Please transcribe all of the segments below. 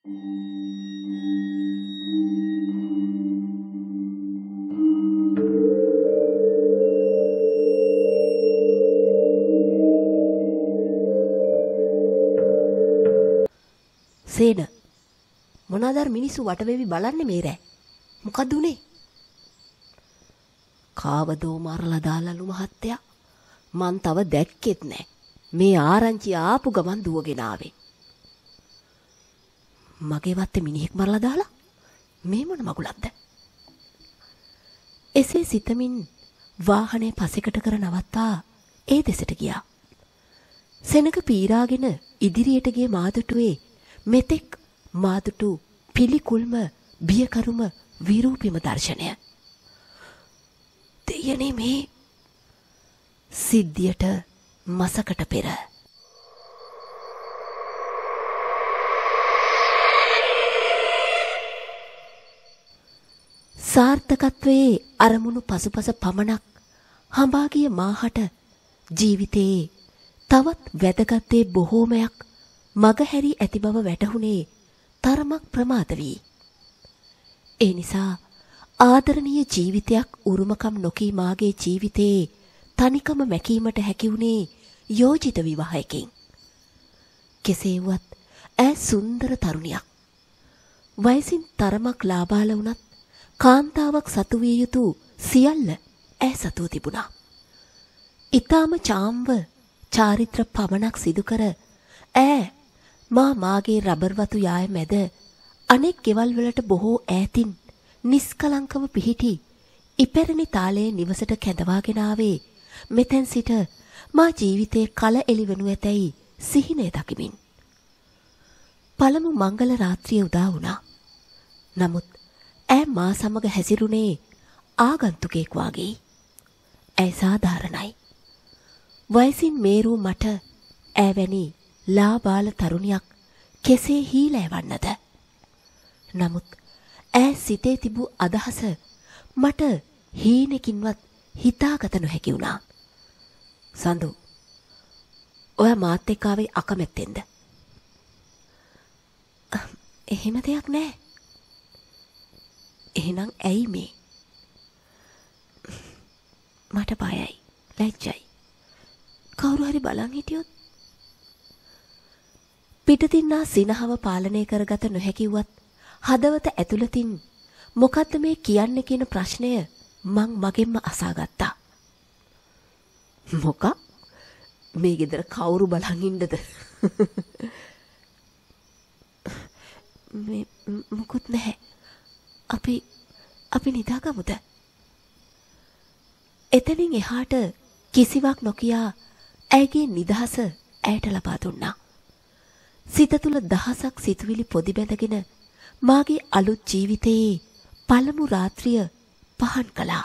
සේන මොනවාද මිනිස්සු වටවෙවි බලන්නේ මේ රෑ? මොකද උනේ? කාවදෝ මරලා දාලලු මහත්තයා. මං තව දැක්කෙත් නෑ. මේ ආරංචි ආපු ගමන් දුවගෙන ආවේ. මගේ වත්තේ මිනිහෙක් මරලා දාලා? මේ මොන මගුලක්ද? එසේ සිතමින් වාහනේ පසෙකට කර නවත්තා ඒ දෙසට ගියා. සෙනඟ පීරාගෙන ඉදිරියට ගිය මාදුටුවේ මෙතෙක් මාදුටු පිළිකුල්ම බියකරුම විරූපිම දර්ශනය. දෙයනේ මේ සිද්ධියට මසකට පෙර සාර්ථකත්වයේ අරමුණු පසුපස පමණක් හඹාගිය මාහට ජීවිතයේ තවත් වැදගත් දේ බොහෝමයක් මගහැරී ඇති බව වැටහුණේ තරමක් ප්‍රමාද වී. ඒ නිසා ආදරණීය ජීවිතයක් උරුමකම් නොකී මාගේ ජීවිතයේ තනිකම මැකීමට හැකි වුණේ යෝජිත විවාහයකින්. කෙසේ වුවත් ඈ සුන්දර තරුණියක්. වයසින් තරමක් ලාබාල වුණත් කාන්තාවක් සතු විය යුතු සියල්ල ඈ සතුව තිබුණා. ඊටාම චාම්ව චාරිත්‍ර පමණක් සිදු කර ඈ මාගේ රබර් වතු යාය මැද අනෙක් ගෙවල් වලට බොහෝ ඈතින් නිස්කලංකව පිහිටි ඉපැරණි තාලයේ නිවසට කැඳවාගෙන ආවේ මෙතෙන් සිට මා ජීවිතේ කල එළිවනු ඇතැයි සිහිනය දකිමින්. පළමු මංගල රාත්‍රිය උදා වුණා. නමුත් ඈ මා සමග හැසිරුණේ ආගන්තුකෙක් වාගේ. ඈ සාධාරණයි. වයසින් මේරූ මට ඈවැනි ලාබාල තරුණියක් කෙසේ හීලෑවන්නද? නමුත් ඈ සිතේ තිබූ අදහස මට හීනකින්වත් හිතාගත නොහැකි වුණා. සඳු, ඔය මාත් එක්ක ආවේ අකමැත්තෙන්ද? එහෙම දෙයක් නෑ. එහෙනම් ඇයි මේ? මට බයයි, ලැජ්ජයි. කවුරු හරි බලන් හිටියොත්? පිටතින්නා සිනහව පාලනය කරගත නොහැකිවත් හදවත ඇතුළතින් මොකද්ද මේ කියන්නේ කියන ප්‍රශ්නය මං මගෙන්ම අසාගත්තා. මොකක්? මේ ගෙදර කවුරු බලන් ඉන්නද? මොකුත් නැහැ. අපි නිදාගමුද? එතනින් එහාට කිසිවක් නොකියා ඇයගේ නිදහස ඇයට ලබා දුන්නා. සිත තුළ දහසක් සිතුවිලි පොදි බැඳගෙන මාගේ අලුත් ජීවිතයේ පළමු රාත්‍රිය පහන් කළා.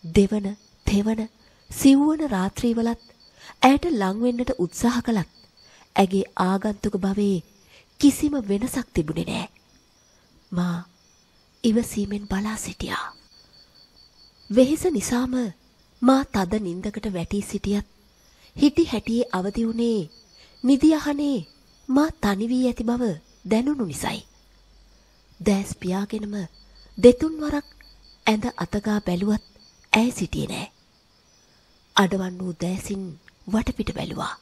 දෙවන, තෙවන, සිව්වන රාත්‍රීවලත් ඇයට ලං වෙන්නට උත්සාහ කළත් ඇගේ ආගන්තුක භවයේ කිසිම වෙනසක් තිබුණේ නෑ. මා ඉවසීමෙන් බලා සිටියා. වෙහෙස නිසාම මා තද නින්දකට වැටී සිටියත් හිටි හැටියේ අවදි වුණේ නිදියහනේ මා තනි වී ඇති බව දැනුණු නිසයි. දැස් පියාගෙනම දෙතුන් වරක් ඇඳ අතගා බැලුවත් ඇය සිටියේ නෑ. අඩවන් වූ දැසින් වටපිට බැලුවා.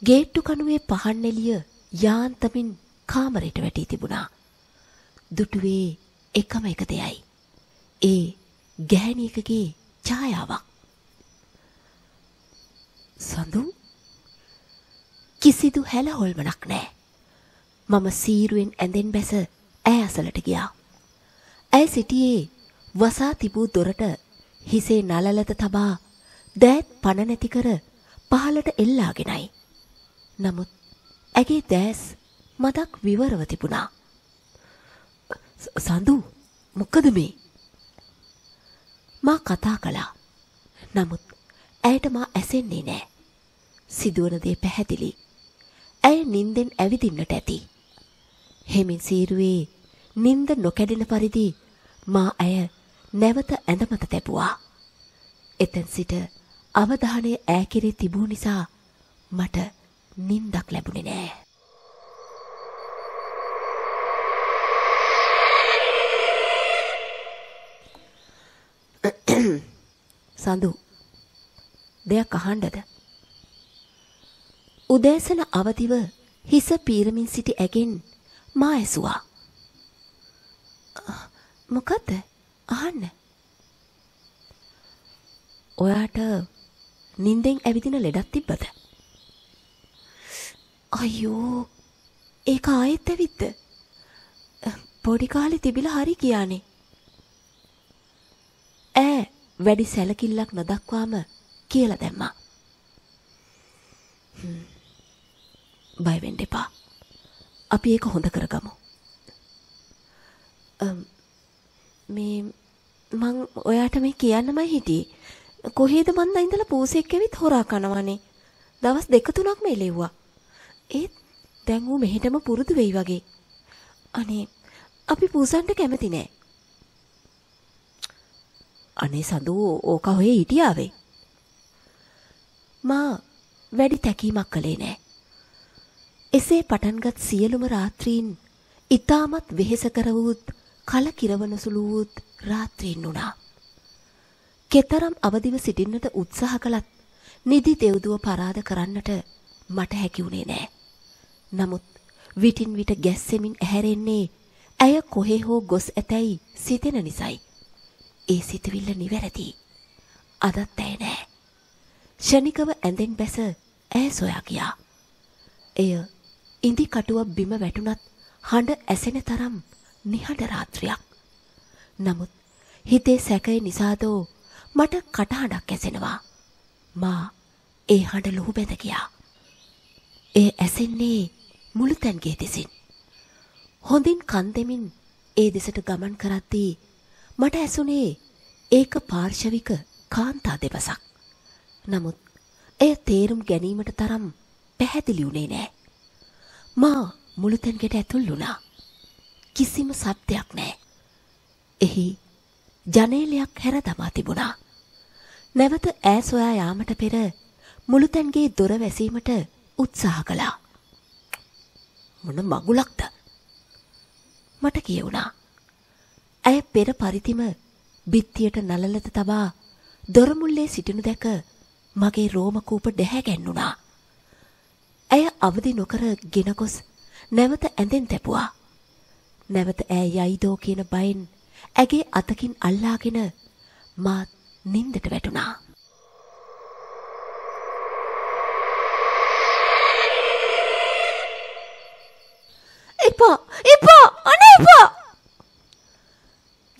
ගේට්ටු කණුවේ පහන් එළිය යාන්තමින් කාමරයට වැටී තිබුණා. දුටුවේ එකම එක දෙයයි. ඒ ගැහැණියකගේ ඡායාවක්. සඳු, කිසිදු හැලහොල්මනක් නෑ. මම සීරුවෙන් ඇඳෙන් බැස ඇය අසලට ගියා. ඇය සිටියේ වසා තිබූ දොරට හිසේ නලලත තබා දෑත් පණ නැති කර පහලට එල්ලාගෙනයි. නමුත් ඇගේ දෑස් මදක් විවරව තිබුණා. සඳු, මොකද මේ? මා කතා කළා. නමුත් ඇයට මා ඇසෙන්නේ නෑ. සිදුවන දේ පැහැදිලි. ඇය නින්දෙන් ඇවිදින්නට ඇති. හෙමින් සීරුවේ නින්ද නොකැඩෙන පරිදි මා ඇය නැවත ඇඳ මත තැබුවා. එතෙන් සිට අවධානය ඈ කෙරේ තිබූ නිසා මට නිින්දක් ලැබුණේ නෑ. සඳු දෙයක් අහන්නද? උදෑසන අවදිව හිස පීරමින් සිටි ඇගෙන් මා ඇසුවා. මොකද්ද? අහන්න. ඔයාට නිින්දෙන් ඇවිදින ලෙඩක් තිබ්බද? අයියෝ ඒක ආයෙත් ඇවිත්ද? පොඩි කාලේ තිබිලා හරි කියානේ. ඈ වැඩි සැලකිල්ලක් නොදක්වාම කියලා දැම්මා. බය වෙන්න එපා. අපි ඒක හොඳ කරගමු. මේ මං ඔයාට මේ කියන්නමයි හිටියේ. කොහේද මන්ද ඉඳලා පූසෙක් ඇවිත් හොරා කනවනේ. දවස් 2-3ක්ම එලෙව්වා. ඒත් දැන් ඌ මෙහෙටම පුරුදු වෙයි වගේ. අනේ අපි පූසන්ට කැමති නෑ. අනේ සඳු ඕක හොයේ හිටියාවේ. මා වැඩි තැකීමක් කළේ නෑ. එසේ පටන්ගත් සියලුම රාත්‍රීන් ඉතාමත් වෙහෙසකර වූත් කලකිරවන සුළු වූත් රාත්‍රීන් වුණා. කෙතරම් අවදිව සිටින්නට උත්සාහ කළත් නිදි දෙව්දුව පරාද කරන්නට මට හැකි වුණේ නෑ. නමුත් විටින් විට ගැස්සෙමින් ඇහැරෙන්නේ ඇය කොහේ හෝ ගොස් ඇතැයි සිතෙන නිසයි. ඒ සිතවිල්ල නිවැරදි. අදත් ඇය නෑ. ෂණිකව ඇඳෙන් බැස ඇය සොයා ගියා. එය ඉඳි කටුවක් බිම වැටුණත් හඬ ඇසෙන තරම් නිහඬ රාත්‍රියක්. නමුත් හිතේ සැකය නිසාදෝ මට කටහඬක් ඇසෙනවා. මා ඒ හඬ ලුහු බැඳ ගියා. ඒ ඇසෙන්නේ මුළුතැන්ගේ දෙසින්. හොඳින් කන් දෙමින් ඒ දෙසට ගමන් කරද්දී මට ඇසුනේ ඒක පාර්ශවික කාන්තා දෙපසක්. නමුත් එය තේරුම් ගැනීමට තරම් පැහැදිලි වුණේ නෑ. මා මුළුතැන්කට ඇතුල් වුණා. කිසිම සත්‍යයක් නෑ. එහි ජනේලයක් හැර දමා තිබුණා. නැවත ඈ සොයා යාමට පෙර මුළුතැන්ගේ දොර වැසීමට උත්සාහ කළා. මොන මගුලක්ද? මට කියුණා. ඇය පෙර පරිදිම බිත්තියට නළලත තබා දොර මුල්ලේ සිටිනු දැක මගේ රෝමකූප දැහැ ගැන්නුණා. ඇය අවදි නොකර ගෙන ගොස් නැවත ඇඳෙන් තැබුවා. නැවත ඈ යයිදෝ කියන බයෙන් ඇගේ අතකින් අල්ලාගෙන මාත් නින්දට වැටුණා. එපා එපා අනේ එපා!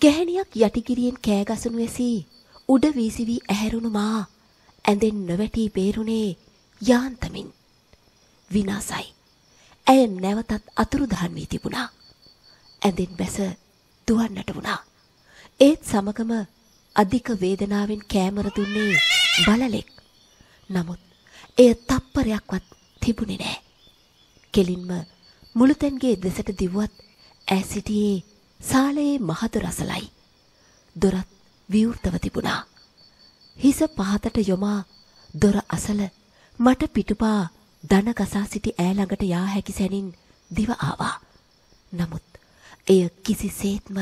ගැහණියක් යටිගිරියෙන් කෑ ගසනු ඇසී උඩ වීසි වී ඇහැරුණු මා ඇඳෙන් නොවැටී බේරුණේ යාන්තමින්. විනාසයි. ඇය නැවතත් අතුරුදහන් වී තිබුණා. ඇඳෙන් බැස දුවන්නට වුණා. ඒත් සමගම අධික වේදනාවෙන් කෑමර දුන්නේ බලලෙක්. නමුත් එය තප්පරයක්වත් තිබුණේ නෑ. කෙලින්ම මුළුතැන්ගේ දෙසට දිව්වත් ඈ සිටියේ සාලයේ මහදොර අසලයි. දොරත් විවෘතව තිබුණා. හිස පහතට යොමා දොර අසල මට පිටුපා දන ගසා සිටි ඈ ළඟට යා හැකි සැනින් දිව ආවා. නමුත් එය කිසිසේත්ම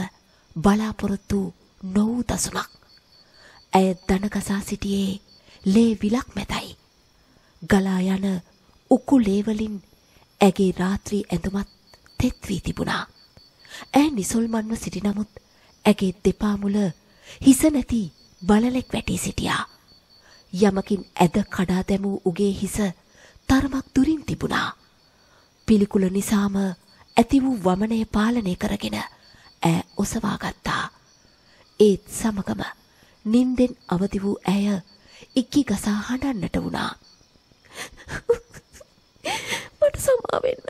බලාපොරොත්තු නොවූ දසුනක්. ඇය දන ගසා සිටියේ ලේ විලක් මැදයි. ගලා යන උකු ලේවලින් ඇගේ රාත්‍රී ඇඳුමත් තෙත් වී තිබුණා. ඇය නිසල්මන්ව සිටි නමුත් ඇගේ දෙපා මුල හිස නැති බලලෙක් වැටී සිටියා. යමකින් ඇද කඩා දැමූ උගේ හිස තරමක් දුරින් තිබුණා. පිළිකුල නිසාම ඇති වූ වමනය පාලනය කරගෙන ඈ ඔසවා ගත්තා. ඒත් සමගම නින්දෙන් අවදි වූ ඇය ඉක්කි ගසා හඬන්නට වුණා. මට සමා වෙන්න.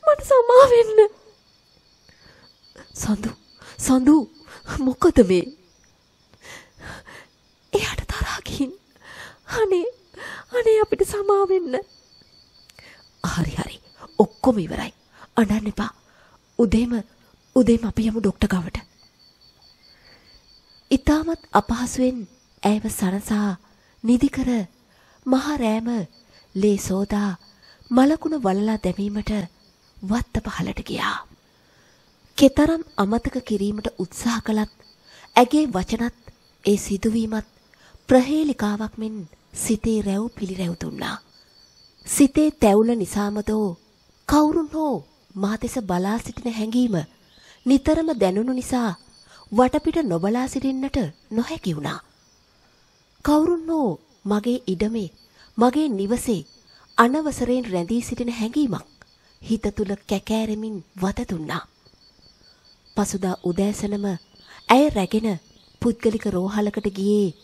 මට සමා වෙන්න. සඳු මොකද මේ? එයාට තරහා ගින්. අනේ අපිට සමා වෙන්න. හරි ඔක්කොම ඉවරයි. අඬන්න එපා. උදේම අපි යමු ડોක්ටර් ගාවට. ඊටමත් අපහසුවෙන් ඇයව සනසා නිදි කර මහ රෑම ලේ සෝදා මලකුණ වලලා දැමීමට වත්ත පහලට ගියා. කෙතරම් අමතක කිරීමට උත්සාහ කළත් ඇගේ වචනත් ඒ සිදුවීමත් ප්‍රහේලිකාවක් මෙන් සිතේ රැව් පිළිරැව් දුන්නා. සිතේ තැවුල නිසාමදෝ කවුරුන් හෝ මා දෙස බලා සිටින හැඟීම නිතරම දැනුණු නිසා වටපිට නොබලා සිටින්නට නොහැකි වුණා. කවුරුන් හෝ මගේ ඉඩමේ මගේ නිවසේ අනවසරයෙන් රැඳී සිටින හැඟීමක් හිත තුල කැකෑරෙමින් වත දුන්නා. පසුදා උදෑසනම ඇය රැගෙන පුද්ගලික රෝහලකට ගියේ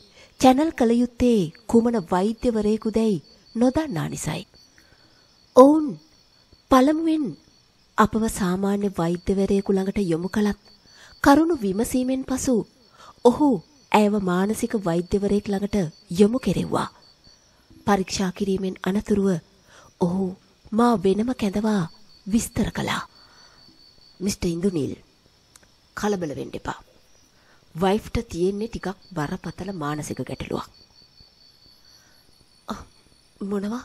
චැනල් කළ යුත්තේ කුමන වෛද්‍යවරයෙකුදැයි නොදන්නා නිසයි. ඔවුන් පළමුවෙන් අපව සාමාන්‍ය වෛද්‍යවරයෙකු ළඟට යොමු කළත් කරුණු විමසීමෙන් පසු ඔහු ඇයව මානසික වෛද්‍යවරයෙක් ළඟට යොමු කෙරෙව්වා. පරීක්ෂා කිරීමෙන් අනතුරුව ඔහු මා වෙනම කැඳවා විස්තර කළා. මිස්ටර් ඉන්දුනිල්, කලබල වෙන්න එපා. වයිෆ්ට තියෙන්නේ ටිකක් බරපතල මානසික ගැටලුවක්. මොනවා?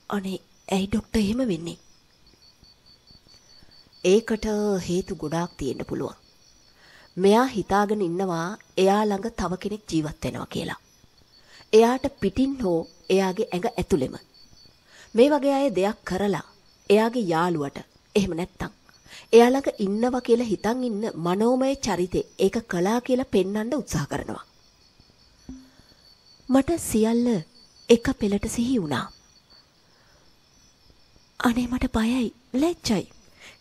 අනේ ඇයි ડોක්ටර් එහෙම වෙන්නේ? ඒකට හේතු ගොඩාක් තියෙන්න පුළුවන්. මෙයා හිතාගෙන ඉන්නවා එයා ළඟ තව කෙනෙක් ජීවත් වෙනවා කියලා. එයාට පිටින් හෝ එයාගේ ඇඟ ඇතුළෙම මේ වගේ අය දෙයක් කරලා එයාගේ යාළුවට එහෙම නැත්තම් එයා ළඟ ඉන්නවා කියලා හිතන් ඉන්න මනෝමය චරිතේ ඒක කළා කියලා පෙන්වන්න උත්සාහ කරනවා. මට සියල්ල එක පෙළට සිහි වුණා. අනේ මට බයයි, ලැජ්ජයි.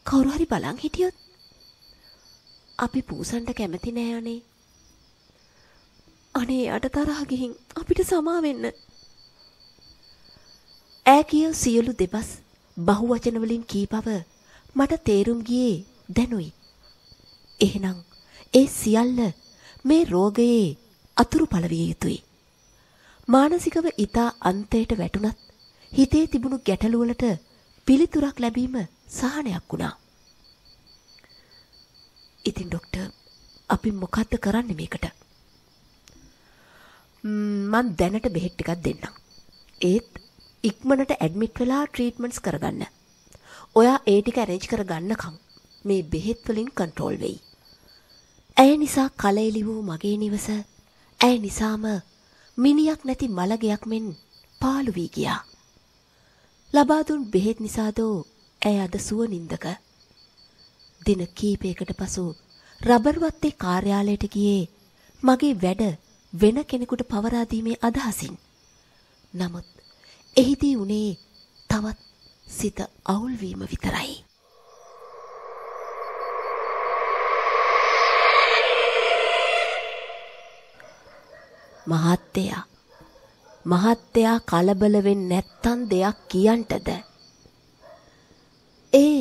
කවුරු හරි බලන් හිටියොත් අපි පූසන්ට කැමති නෑ අනේ. අනේ යට තරහ ගිහින් අපිට සමා වෙන්න. ඈ කිය සියලු දෙබස් බහුවචන වලින් කී බව මට තේරුම් ගියේ දැනුයි. එහෙනම් ඒ සියල්ල මේ රෝගයේ අතුරුඵල විය යුතුයි. මානසිකව ඊතා අන්තයට වැටුණත් හිතේ තිබුණු ගැටලු වලට පිළිතුරක් ලැබීම සහනයක් වුණා. ඉතින් ડોක්ටර් අපි මොකද්ද කරන්නේ මේකට? මම දැනට බෙහෙත් ටිකක් දෙන්නම්. ඒත් ඉක්මනට ඇඩ්මිට් වෙලා ට්‍රීට්මන්ට්ස් කරගන්න. ඔයා ඒ ටික ඇරේන්ජ් කරගන්නකම් මේ බෙහෙත් වලින් කන්ට්‍රෝල් වෙයි. ඇය නිසා කලෙලි වූ මගේ නිවස ඇය නිසාම මිනියක් නැති මලගයක් මෙන් පාළු වී ගියා. ලබා දුන් බෙහෙත් නිසාදෝ ඇය අද සුව නින්දක. දින කීපයකට පසු රබර්වත්තේ කාර්යාලයට ගියේ මගේ වැඩ වෙන කෙනෙකුට පවරා දීමේ අදහසින්. නමුත් එහිදී උනේ තවත් සිත අවුල් වීම විතරයි. මහත්තයා කලබල වෙන්නේ නැත්තම් දෙයක් කියන්ටද? ඒ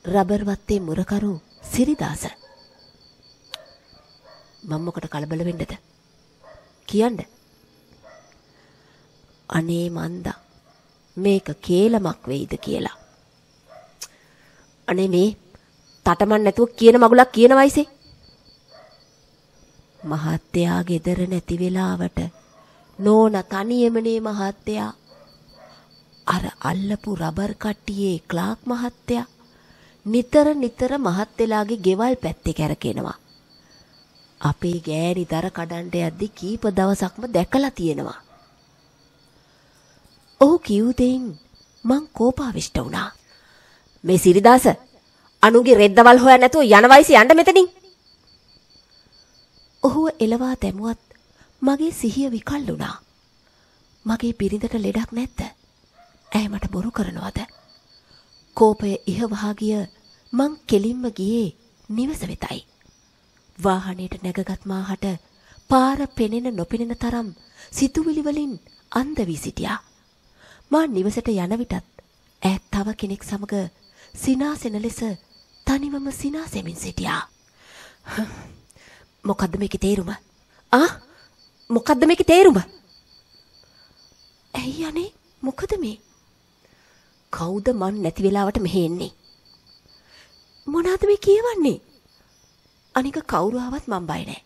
රබර්වත්තේ මුරකරු සිරිදාස. මම මොකට කලබල වෙන්නද? කියන්න. අනේ මන්දා මේක කේලමක් වෙයිද කියලා. අනේ මේ තටමන් නැතුව කියන මගුලක් කියන වයිසේ. මහත්තයා ගෙදර නැති වෙලාවට නෝනා තනියමනේ මහත්තයා. අර අල්ලපු රබර් කට්ටියේ ක්ලාක් මහත්තයා නිතර මහත්තලාගේ ගෙවල් පැත්තේ කැරකෙනවා. අපේ ගෑණි දර කඩන්ඩ යද්දි කීප දවසක්ම දැකලා තියෙනවා. ඔහු කිව් දෙයින් මං කෝපාවිෂ්ඨ වුණා. මේ සිරිදාස අනුගේ රෙද්දවල් හොයන්න නැතුව යන වයසේ යන්න මෙතනින්. ඔහුව එලවා දැමුවත් මගේ සිහිය විකල් වුණා. මගේ බිරිඳට ලෙඩක් නැද්ද? ඇයි මට බොරු කරනවද? කෝපය ඉහවහා ගිය මං කෙලින්ම ගියේ නිවස වෙතයි. වාහනයට නැගගත් මාහට පාර පෙනෙන නොපෙනෙන තරම් සිතුවිලි වලින් අන්ධ වී සිටියා. මා නිවසට යන විටත් ඈ තව කෙනෙක් සමග සිනාසෙන ලෙස තනිවම සිනාසෙමින් සිටියා. මොකද්ද මේකේ තේරුම? මොකද්ද මේකේ තේරුම? ඇයි අනේ මොකද මේ? කවුද මන් නැති වෙලාවට මෙහෙ එන්නේ? මොනවාද මේ කියවන්නේ? අනික කවුරු ආවත් මම බය නැහැ.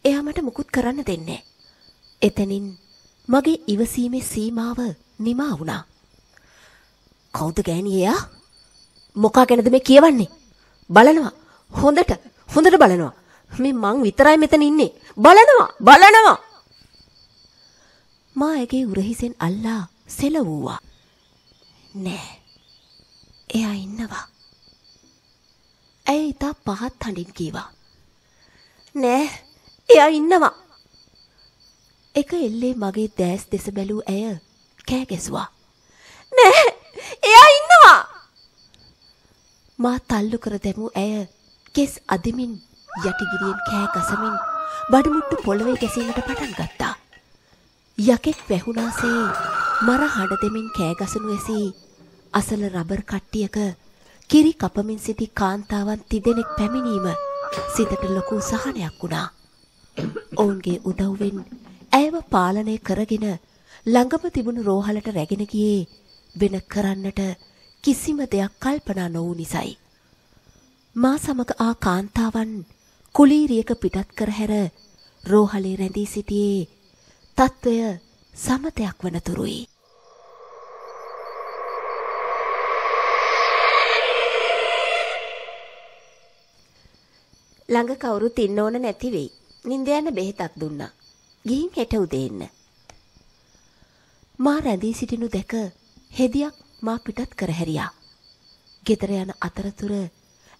එයා මට මුකුත් කරන්න දෙන්නේ නැහැ. එතනින් මගේ ඉවසීමේ සීමාව නිමා වුණා. කවුද ගෑණියා? මොකා ගැනද මේ කියවන්නේ? බලනවා. හොඳට බලනවා. මේ මං විතරයි මෙතන ඉන්නේ. බලනවා. මා ඇගේ උරහිසෙන් අල්ලා සෙලවුවා. නෑ. එයා ඉන්නවා. ඇය ඉතා පහත් හඬින් කීවා. නෑ. එයා ඉන්නවා. එක එල්ලේ මගේ දැස් දෙස බැලූ ඇය කෑ ගැසුවා. නෑ. එයා ඉන්නවා. මා තල්ලු කර දැමූ ඇය කෙස් අදිමින් යටිගිරියෙන් කෑ ගසමින් බඩමුට්ටු පොළවේ ගැසීමට පටන් ගත්තා. යකෙක් වැහුණාසේ මර හඬ දෙමින් කෑ ගසනු ඇසී අසල රබර් කට්ටියක කිරි කපමින් සිටි කාන්තාවන් තිදෙනෙක් පැමිණීම සිතට ලොකු සහනයක් වුණා. ඔවුන්ගේ උදව්වෙන් ඇයව පාලනය කරගෙන ළඟම තිබුණු රෝහලට රැගෙන ගියේ වෙන කරන්නට කිසිම දෙයක් කල්පනා නොවූ නිසයි. මා සමග ආ කාන්තාවන් කුලීරියක පිටත් කර හැර රෝහලේ රැඳී සිටියේ තත්වය සමතයක් වනතුරුයි. ළඟ කවුරුත් ඉන්න ඕන නැති වෙයි. නින්ද යන බෙහෙතක් දුන්නා. ගිහින් හෙට උදේ එන්න. මා රැඳී සිටිනු දැක හෙදියක් මා පිටත් කර හැරියා. ගෙදර යන අතරතුර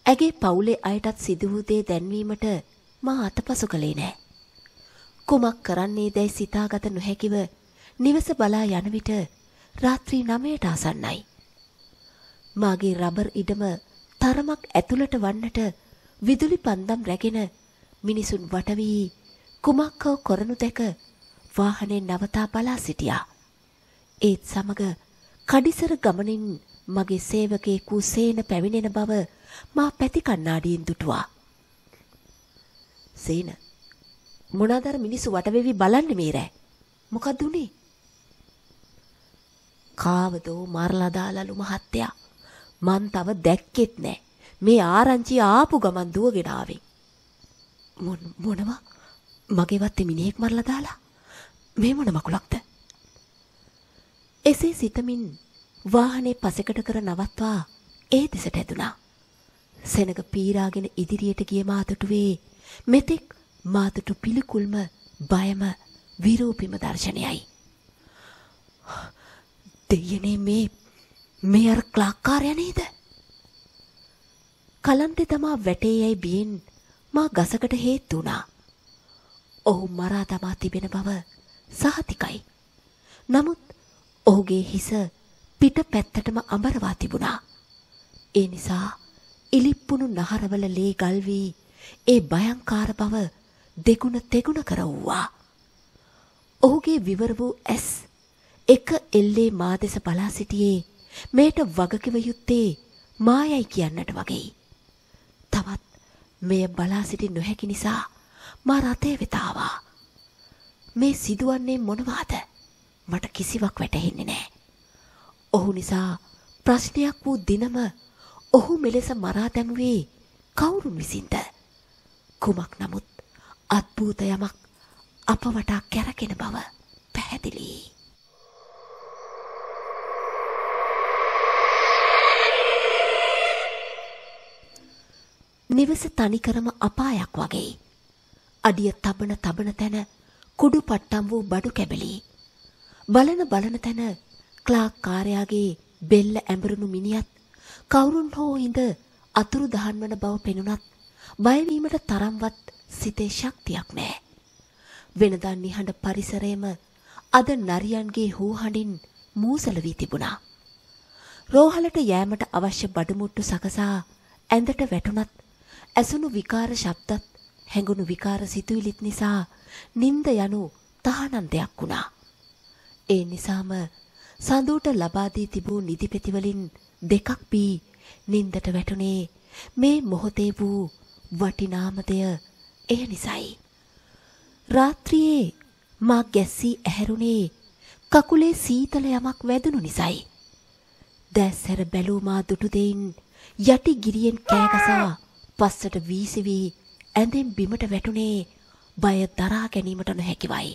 ඇගේ පවුලේ අයටත් සිදු වූ දේ දැන්වීමට මා අතපසු කළේ නෑ. කුමක් කරන්නේ දැයි සිතාගත නොහැකිව නිවස බලා යන විට රාත්‍රී 9ට ආසන්නයි. මාගේ රබර් ඉඩම තරමක් ඇතුළට වන්නට විදුලි පන්දම් රැගෙන මිනිසුන් වට වී කුමක්කව කරනු දැක වාහනේ නවතා බලා සිටියා. ඒත් සමග කඩිසර ගමනින් මගේ සේවකයෙකු සේන පැමිණෙන බව මා පැති කණ්ණාඩියෙන් දුටුවා. සේන, මොනවාද අර මිනිස්සු වට වෙවි බලන්නේ මේ රෑ? මොකක්ද උනේ? කාවදෝ මරලා දාලලු මහත්තයා. මං තව දැක්කෙත් නෑ. මේ ආරංචිය ආපු ගමන් දුවගෙන ආවේ. මොනවා? මගේ වත්තේ මිනිහෙක් මරලා දාලා? මේ මොන මකුලක්ද? එසේ සිතමින් වාහනේ පසෙකට කර නවත්වා ඒ දෙසට ඇදුණා. සෙනග පීරාගෙන ඉදිරියට ගිය මාතටුවේ මෙතෙක් මාතටු පිළිකුල්ම බයම විරූපිම දර්ශනයයි. දෙයනේ මේ අර ක්ලාක්කාරයා නේද? කලන්තේ තමා වැටේ යයි බියෙන් මා ගසකට හේතු වුණා. ඔහු මරා තමා තිබෙන බව සහතිකයි. නමුත් ඔහුගේ හිස පිට පැත්තටම අඹරවා තිබුණා. ඒ නිසා ඉලිප්පුණු නහරවල ලේ ගල් වී ඒ භයංකාර බව දෙගුණ තෙගුණ කරවුවා. ඔහුගේ විවර වූ ඇස් එක එල්ලේ මා දෙස බලා සිටියේ මේට වගකිව යුත්තේ මායයි කියන්නට වගේ. තවත් මෙය බලා සිටි නොහැකි නිසා මා රථය වෙත ආවා. මේ සිදුවන්නේ මොනවාද? මට කිසිවක් වැටහෙන්නේ නැහැ. ඔහු නිසා ප්‍රශ්නයක් වූ දිනම ඔහු මෙලෙස මරා දැමුවේ කවුරුන් විසින්ද? කුමක් නමුත් අද්භූත යමක් අප වටා කැරකෙන බව පැහැදිලියි. නිවස තනිකරම අපායක් වගේ. අඩිය තබන තැන කුඩු පට්ටම් වූ බඩු කැබලි. බලන තැන ක්ලාක් කාර්යාගේ බෙල්ල ඇඹරුණු මිනිහත් කවුරුන් හෝ ඉඳ අතුරු දහන් වන බව පෙනුනත් බයවීමට තරම්වත් සිතේ ශක්තියක් නැහැ. වෙනදා නිහඬ පරිසරයේම අද නරියන්ගේ හූහඬින් මූසල වී තිබුණා. රෝහලට යෑමට අවශ්‍ය බඩමුට්ටු සකසා ඇඳට වැටුණත් ඇසුණු විකාර ශබ්දත් හැඟුණු විකාර සිතුවිලිත් නිසා නිନ୍ଦ යනු තහනම් දෙයක් වුණා. ඒ නිසාම සඳුට ලබා දී තිබූ නිදිපෙති වලින් දෙකක් බී නින්දට වැටුනේ මේ මොහොතේ වූ වටිනාම දෙය එය නිසයි. රාත්‍රියේ මා ගැස්සී ඇහැරුණේ කකුලේ සීතල යමක් වැදුණු නිසයි. දැස්සර බැලූ මා දුටු දෙයින් යටි ගිරියෙන් කෑගසා පස්සට වීසි වී ඇඳෙන් බිමට වැටුනේ බය දරා ගැනීමට නොහැකිවයි.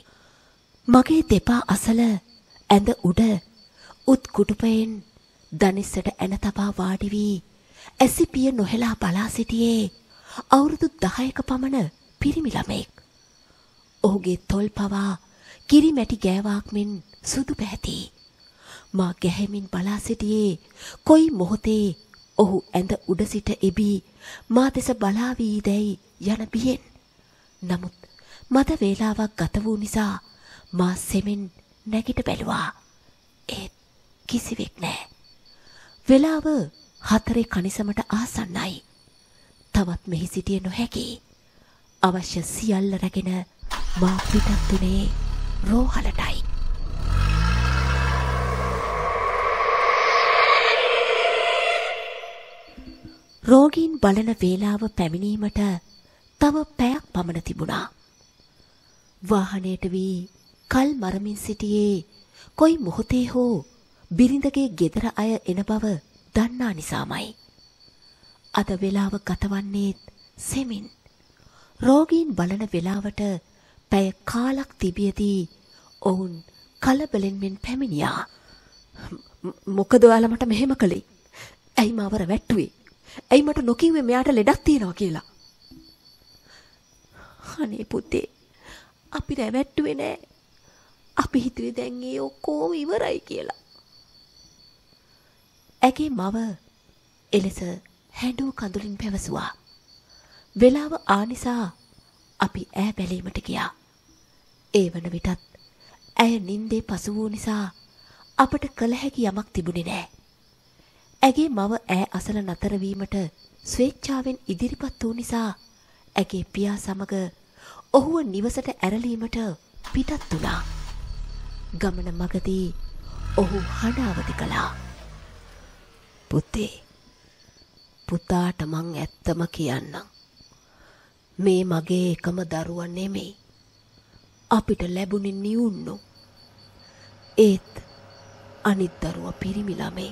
මගේ දෙපා අසල ඇඳ උඩ උත් කුටුපයෙන් දනිස්සට ඇන තබා වාඩි වී ඇසිපිය නොහෙලා බලා සිටියේ අවුරුදු 10ක පමණ පිරිමි ළමෙක්. ඔහුගේ තොල් පවා කිරි මැටි ගෑවාක් මෙන් සුදු පැහැති. මා ගැහෙමින් බලා සිටියේ කොයි මොහොතේ ඔහු ඇඳ උඩ සිට එබී මා දෙස බලා වීදැයි යන බියෙන්. නමුත් මද වේලාවක් ගත වූ නිසා මා සෙමෙන් නැගිට බැලුවා. ඒත් කිසිවෙක් නෑ. වෙලාව 4 කනිසමට ආසන්නයි. තවත් මෙහි සිටිය නොහැකි. අවශ්‍ය සියල්ල රැගෙන මා පිටත් වුණේ රෝහලටයි. රෝගීන් බලන වේලාව පැමිණීමට තව පැයක් පමණ තිබුණා. වාහනයට වී කල් මරමින් සිටියේ කොයි මොහොතේ හෝ බිරිඳගේ ගෙදර අය එන බව දන්නා නිසාමයි. අද වේලාව ගතවන්නේත් සෙමින්. රෝගීන් බලන වේලාවට පැය කාලක් තිබියදී ඔවුන් කලබලෙන් මෙන් පැමිණියා. මොකද ඔයාලා මට මෙහෙම කළේ? ඇයි මාව රැවට්ටුවේ? ඇයි මට නොකිව්වේ මෙයාට ලෙඩක් තියෙනවා කියලා? අනේ පුතේ, අපි රැවට්ටුවේ නෑ. අපි හිතුවේ දැන් ඒ ඔක්කොම ඉවරයි කියලා. ඇගේ මව එලෙස හැඬු කඳුලින් පැවසුවා. වෙලාව ආනිසා අපි ඈ බැලීමට ගියා. ඒ වන විටත් ඇය නින්දේ පසු වූ නිසා අපට කළ හැකි යමක් තිබුණේ නෑ. ඇගේ මව ඈ අසල නතර වීමට ස්වේච්ඡාවෙන් ඉදිරිපත් වූ නිසා ඇගේ පියා සමග ඔහුව නිවසට ඇරලීමට පිටත් වුණා. ගමන මගදී ඔහු හඬ අවදි කළා. පුතේ, පුතාට මං ඇත්තම කියන්නම්. මේ මගේ එකම දරුවා නෙමෙයි. අපිට ලැබුණේ නියුන්නු. ඒත් අනිත් දරුවා පිරිමි ළමයි.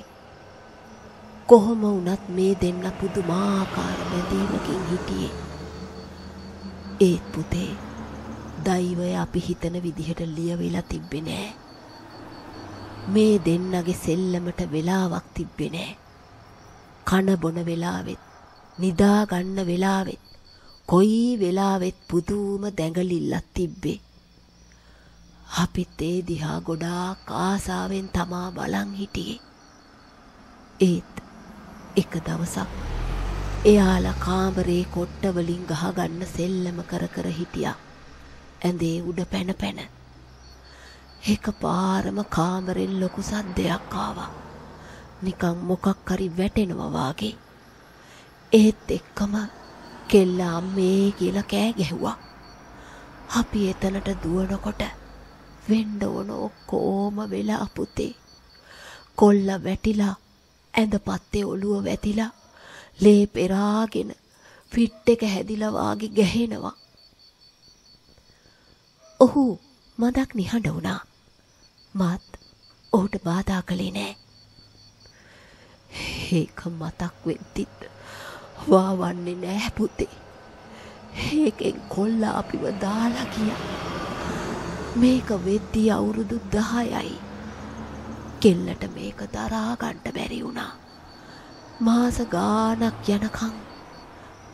කොහොම වුණත් මේ දෙන්න පුදුමාකාර බැඳීමකින් හිටියේ. ඒත් පුතේ, දෛවය අපි හිතන විදිහට ලියවිලා තිබ්බේ නෑ. මේ දෙන්නගේ සෙල්ලමට වෙලාවක් තිබ්බේ නෑ. කන බොන වෙලාවෙත්, නිදා ගන්න වෙලාවෙත්, කොයි වෙලාවෙත් පුදුම දැඟලිල්ලක් තිබ්බේ. අපිත් ඒ දිහා ගොඩාක් ආසාවෙන් තමා බලන් හිටියේ. ඒත් එක දවසක් එයාලා කාමරේ කොට්ට වලින් ගහගන්න සෙල්ලම කර කර හිටියා. ඇඳේ උඩ පැන පැන. එකපාරම කාමරෙන් ලොකු සද්දයක් ආවා. නිකන් මොකක් හරි වැටෙනවා වාගේ. ඒත් එක්කම කෙල්ල අම්මේ කියලා කෑ ගැහුවා. අපි එතනට දුවනකොට වෙන්න ඕන ඔක්කොම වෙලා පුතේ. කොල්ල වැටිලා ඇඳ පත්තේ ඔළුව වැතිලා ලේ පෙරාගෙන ෆිට් එක හැදිලා වාගේ ගැහෙනවා. ඔහු මදක් නිහඬ වුණා. මාත් ඔහුට බාධා කළේ නෑ. ඒක මතක් වෙද්දිත් වාවන්නේ නෑ පුතේ. ඒකෙන් කොල්ලා අපිව දාලා ගියා. මේක වෙද්දී අවුරුදු 10යි. කෙල්ලට මේක දරා ගන්න බැරි වුණා. මාස ගාණක් යනකම්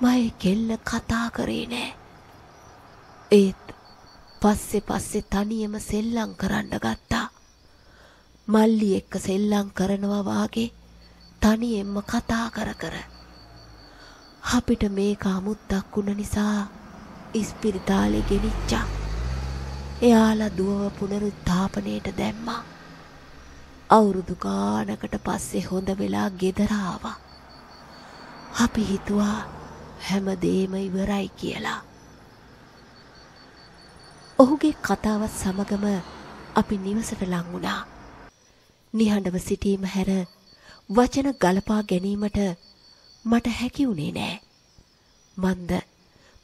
මම කෙල්ල කතා කරේ නෑ. ඒත් පස්සේ තනියම සෙල්ලම් කරන්න ගත්තා. මල්ලි එක්ක සෙල්ලම් කරනවා වාගේ තනියෙන්ම කතා කර කර. අපිට මේක අමුත්තක් වුණ නිසා ඉස්පිරිතාලේ ගෙනිච්චා. එයාලා දුවව පුනරුත්ථාපනයට දැම්මා. අවුරුදු ගානකට පස්සේ හොඳ වෙලා ගෙදර ආවා. අපි හිතුවා හැමදේම ඉවරයි කියලා. ඔහුගේ කතාවත් සමගම අපි නිවසට ලං වුණා. නිහඬව සිටීම හැර වචන ගලපා ගැනීමට මට හැකි වුණේ නෑ. මන්ද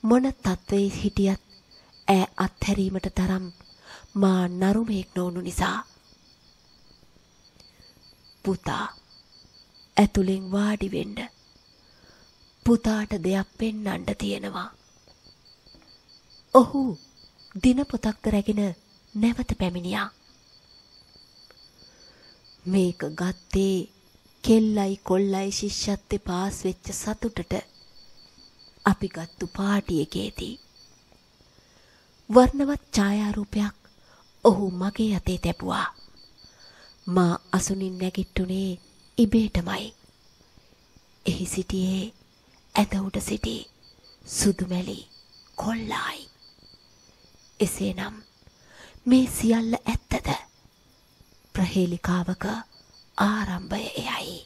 මොන තත්වයේ හිටියත් ඈ අත්හැරීමට තරම් මා නරුමෙක් නොවුණු නිසා. පුතා, ඇතුලෙන් වාඩි වෙන්න. පුතාට දෙයක් පෙන්වන්න තියෙනවා. ඔහු දිනපොතක් රැගෙන නැවත පැමිණියා. මේක ගත්තේ කෙල්ලයි කොල්ලයි ශිෂ්‍යත්වේ පාස් වෙච්ච සතුටට අපි ගත්තු පාටි එකේදී. වර්ණවත් ඡායාරූපයක් ඔහු මගේ අතේ තැබුවා. මා අසුනින් නැගිට්ටුනේ ඉබේටමයි. එහි සිටියේ ඇඳ උඩ සිටි සුදුමැලි කොල්ලායි. එසේනම් මේ සියල්ල ඇත්තද? ප්‍රහේලිකාවක ආරම්භය එයයි.